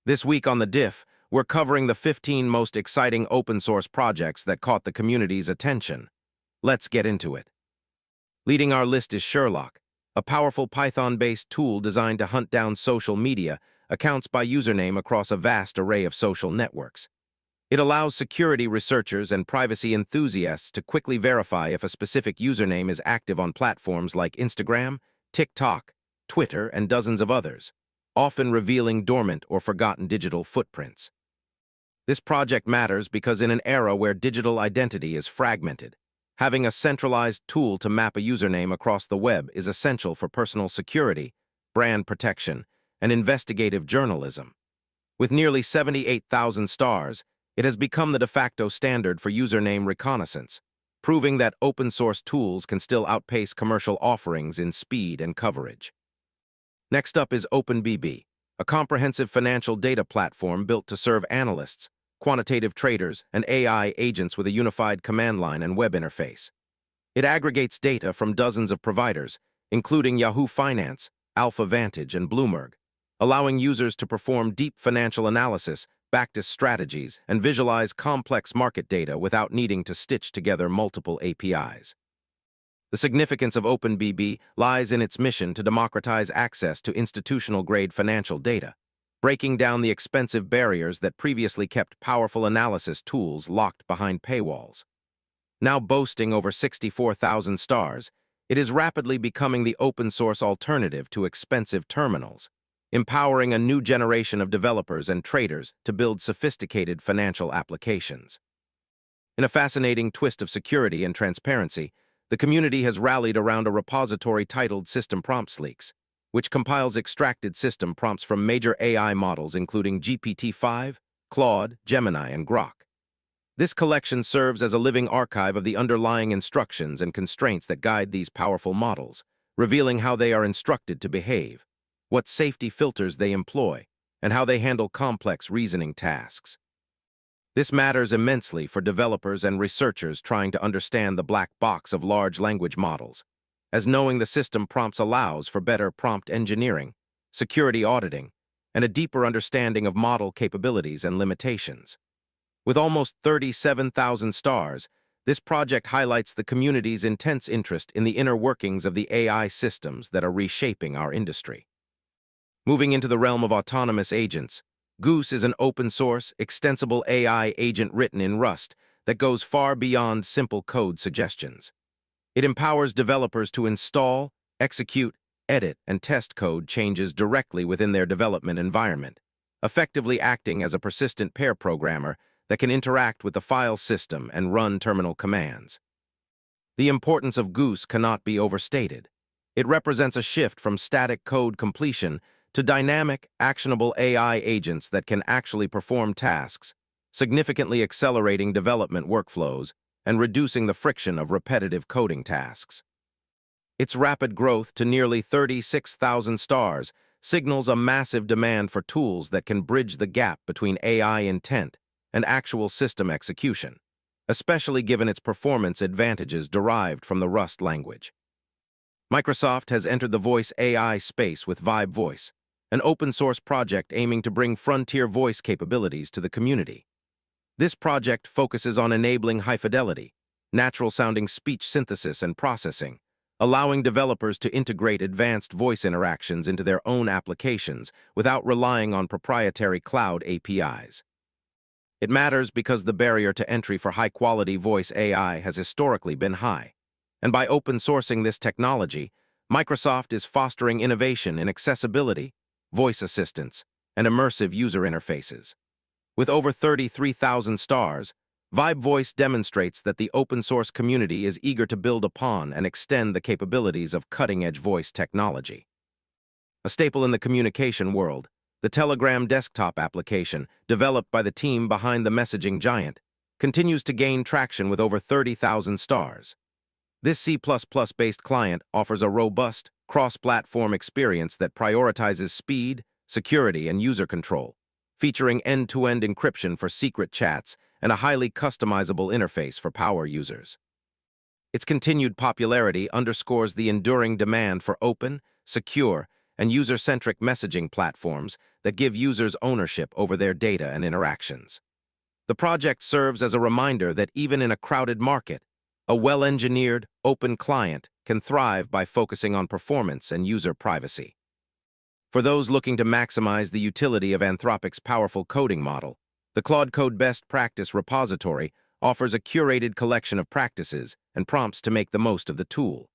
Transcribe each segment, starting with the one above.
This week on the Diff, we're covering the 15 most exciting open-source projects that caught the community's attention. Let's get into it. Leading our list is Sherlock, a powerful Python-based tool designed to hunt down social media accounts by username across a vast array of social networks. It allows security researchers and privacy enthusiasts to quickly verify if a specific username is active on platforms like Instagram, TikTok, Twitter, and dozens of others, often revealing dormant or forgotten digital footprints. This project matters because in an era where digital identity is fragmented, having a centralized tool to map a username across the web is essential for personal security, brand protection, and investigative journalism. With nearly 78,000 stars, it has become the de facto standard for username reconnaissance, proving that open-source tools can still outpace commercial offerings in speed and coverage. Next up is OpenBB, a comprehensive financial data platform built to serve analysts, quantitative traders, and AI agents with a unified command line and web interface. It aggregates data from dozens of providers, including Yahoo Finance, Alpha Vantage, and Bloomberg, allowing users to perform deep financial analysis, backtest strategies, and visualize complex market data without needing to stitch together multiple APIs. The significance of OpenBB lies in its mission to democratize access to institutional-grade financial data, breaking down the expensive barriers that previously kept powerful analysis tools locked behind paywalls. Now boasting over 64,000 stars, it is rapidly becoming the open-source alternative to expensive terminals, empowering a new generation of developers and traders to build sophisticated financial applications. In a fascinating twist of security and transparency, the community has rallied around a repository titled System Prompts Leaks, which compiles extracted system prompts from major AI models including GPT-5, Claude, Gemini, and Grok. This collection serves as a living archive of the underlying instructions and constraints that guide these powerful models, revealing how they are instructed to behave, what safety filters they employ, and how they handle complex reasoning tasks. This matters immensely for developers and researchers trying to understand the black box of large language models, as knowing the system prompts allows for better prompt engineering, security auditing, and a deeper understanding of model capabilities and limitations. With almost 37,000 stars, this project highlights the community's intense interest in the inner workings of the AI systems that are reshaping our industry. Moving into the realm of autonomous agents, Goose is an open-source, extensible AI agent written in Rust that goes far beyond simple code suggestions. It empowers developers to install, execute, edit, and test code changes directly within their development environment, effectively acting as a persistent pair programmer that can interact with the file system and run terminal commands. The importance of Goose cannot be overstated. It represents a shift from static code completion to dynamic, actionable AI agents that can actually perform tasks, significantly accelerating development workflows and reducing the friction of repetitive coding tasks. Its rapid growth to nearly 36,000 stars signals a massive demand for tools that can bridge the gap between AI intent and actual system execution, especially given its performance advantages derived from the Rust language. Microsoft has entered the voice AI space with Vibe Voice, an open-source project aiming to bring frontier voice capabilities to the community. This project focuses on enabling high-fidelity, natural-sounding speech synthesis and processing, allowing developers to integrate advanced voice interactions into their own applications without relying on proprietary cloud APIs. It matters because the barrier to entry for high-quality voice AI has historically been high, and by open-sourcing this technology, Microsoft is fostering innovation in accessibility, voice assistants, and immersive user interfaces. With over 33,000 stars, Vibe Voice demonstrates that the open-source community is eager to build upon and extend the capabilities of cutting-edge voice technology. A staple in the communication world, the Telegram desktop application, developed by the team behind the messaging giant, continues to gain traction with over 30,000 stars. This C++-based client offers a robust, cross-platform experience that prioritizes speed, security, and user control, featuring end-to-end encryption for secret chats and a highly customizable interface for power users. Its continued popularity underscores the enduring demand for open, secure, and user-centric messaging platforms that give users ownership over their data and interactions. The project serves as a reminder that even in a crowded market, a well-engineered, open client can thrive by focusing on performance and user privacy. For those looking to maximize the utility of Anthropic's powerful coding model, the Claude Code Best Practice Repository offers a curated collection of practices and prompts to make the most of the tool.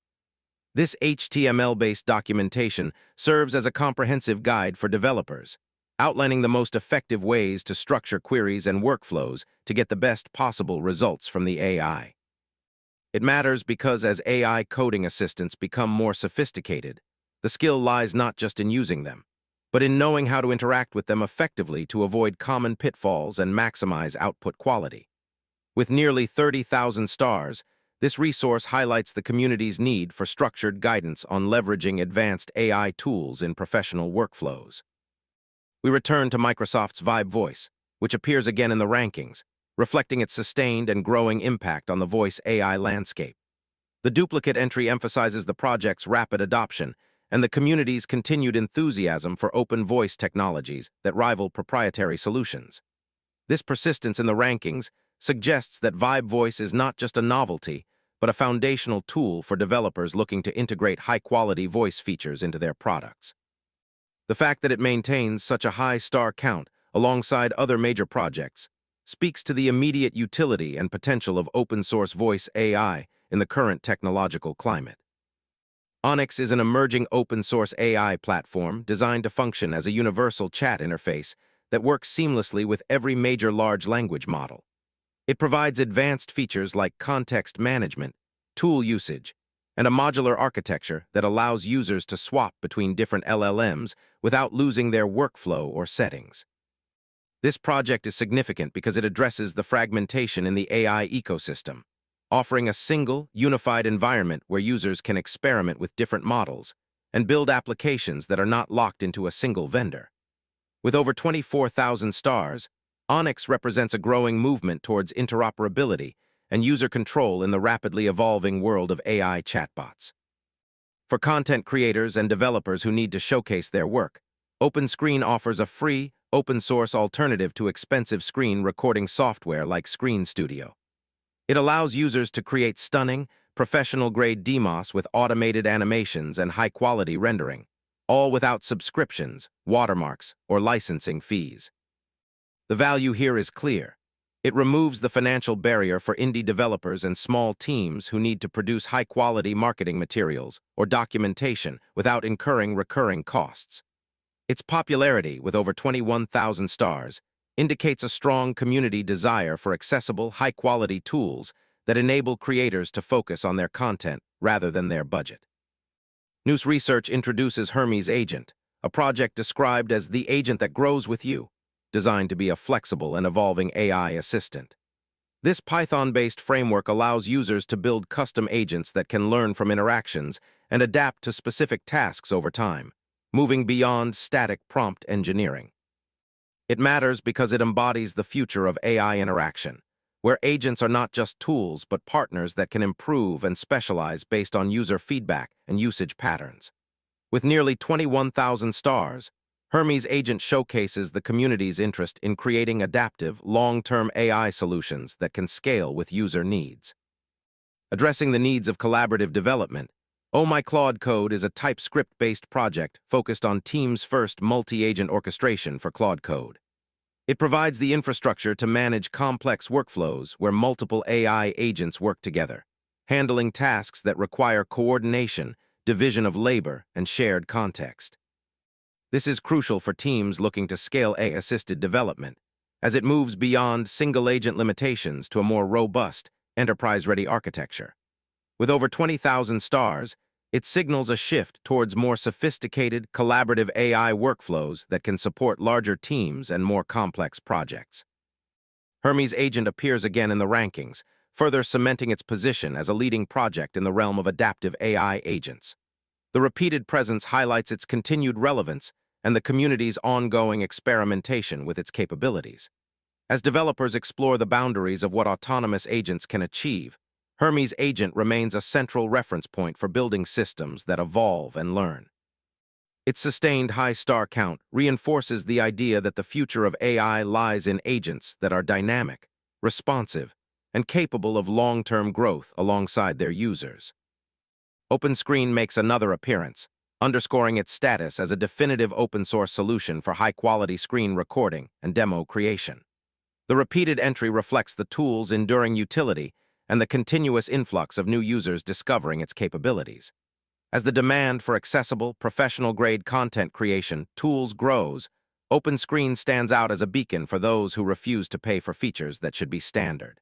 This HTML-based documentation serves as a comprehensive guide for developers, outlining the most effective ways to structure queries and workflows to get the best possible results from the AI. It matters because as AI coding assistants become more sophisticated, the skill lies not just in using them, but in knowing how to interact with them effectively to avoid common pitfalls and maximize output quality. With nearly 30,000 stars, this resource highlights the community's need for structured guidance on leveraging advanced AI tools in professional workflows. We return to Microsoft's Vibe Voice, which appears again in the rankings, reflecting its sustained and growing impact on the voice AI landscape. The duplicate entry emphasizes the project's rapid adoption and the community's continued enthusiasm for open voice technologies that rival proprietary solutions. This persistence in the rankings suggests that Vibe Voice is not just a novelty, but a foundational tool for developers looking to integrate high-quality voice features into their products. The fact that it maintains such a high star count alongside other major projects speaks to the immediate utility and potential of open-source voice AI in the current technological climate. Onyx is an emerging open-source AI platform designed to function as a universal chat interface that works seamlessly with every major large language model. It provides advanced features like context management, tool usage, and a modular architecture that allows users to swap between different LLMs without losing their workflow or settings. This project is significant because it addresses the fragmentation in the AI ecosystem, offering a single, unified environment where users can experiment with different models and build applications that are not locked into a single vendor. With over 24,000 stars, Onyx represents a growing movement towards interoperability and user control in the rapidly evolving world of AI chatbots. For content creators and developers who need to showcase their work, OpenScreen offers a free, open-source alternative to expensive screen recording software like Screen Studio. It allows users to create stunning, professional-grade demos with automated animations and high-quality rendering, all without subscriptions, watermarks, or licensing fees. The value here is clear. It removes the financial barrier for indie developers and small teams who need to produce high-quality marketing materials or documentation without incurring recurring costs. Its popularity, with over 21,000 stars, indicates a strong community desire for accessible, high-quality tools that enable creators to focus on their content rather than their budget. News Research introduces Hermes Agent, a project described as the agent that grows with you, designed to be a flexible and evolving AI assistant. This Python-based framework allows users to build custom agents that can learn from interactions and adapt to specific tasks over time, moving beyond static prompt engineering. It matters because it embodies the future of AI interaction, where agents are not just tools but partners that can improve and specialize based on user feedback and usage patterns. With nearly 21,000 stars, Hermes Agent showcases the community's interest in creating adaptive, long-term AI solutions that can scale with user needs. Addressing the needs of collaborative development, Oh My Claude Code is a TypeScript-based project focused on Teams-first multi-agent orchestration for Claude Code. It provides the infrastructure to manage complex workflows where multiple AI agents work together, handling tasks that require coordination, division of labor, and shared context. This is crucial for teams looking to scale AI-assisted development, as it moves beyond single-agent limitations to a more robust, enterprise-ready architecture. With over 20,000 stars, it signals a shift towards more sophisticated, collaborative AI workflows that can support larger teams and more complex projects. Hermes Agent appears again in the rankings, further cementing its position as a leading project in the realm of adaptive AI agents. The repeated presence highlights its continued relevance and the community's ongoing experimentation with its capabilities. As developers explore the boundaries of what autonomous agents can achieve, Hermes Agent remains a central reference point for building systems that evolve and learn. Its sustained high star count reinforces the idea that the future of AI lies in agents that are dynamic, responsive, and capable of long-term growth alongside their users. OpenScreen makes another appearance, underscoring its status as a definitive open-source solution for high-quality screen recording and demo creation. The repeated entry reflects the tool's enduring utility and the continuous influx of new users discovering its capabilities. As the demand for accessible, professional-grade content creation tools grows, OpenScreen stands out as a beacon for those who refuse to pay for features that should be standard.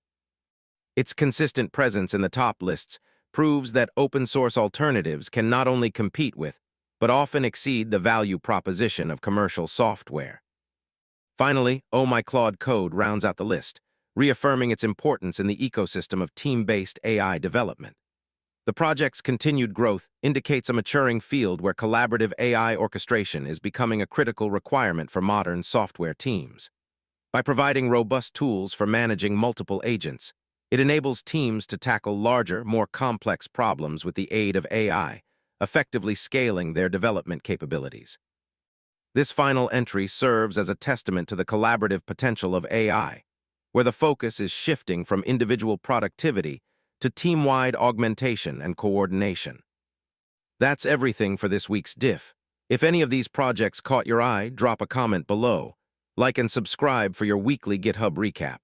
Its consistent presence in the top lists proves that open-source alternatives can not only compete with, but often exceed the value proposition of commercial software. Finally, Oh My Claude Code rounds out the list, reaffirming its importance in the ecosystem of team-based AI development. The project's continued growth indicates a maturing field where collaborative AI orchestration is becoming a critical requirement for modern software teams. By providing robust tools for managing multiple agents, it enables teams to tackle larger, more complex problems with the aid of AI, effectively scaling their development capabilities. This final entry serves as a testament to the collaborative potential of AI, where the focus is shifting from individual productivity to team-wide augmentation and coordination. That's everything for this week's Diff. If any of these projects caught your eye, drop a comment below. Like and subscribe for your weekly GitHub recap.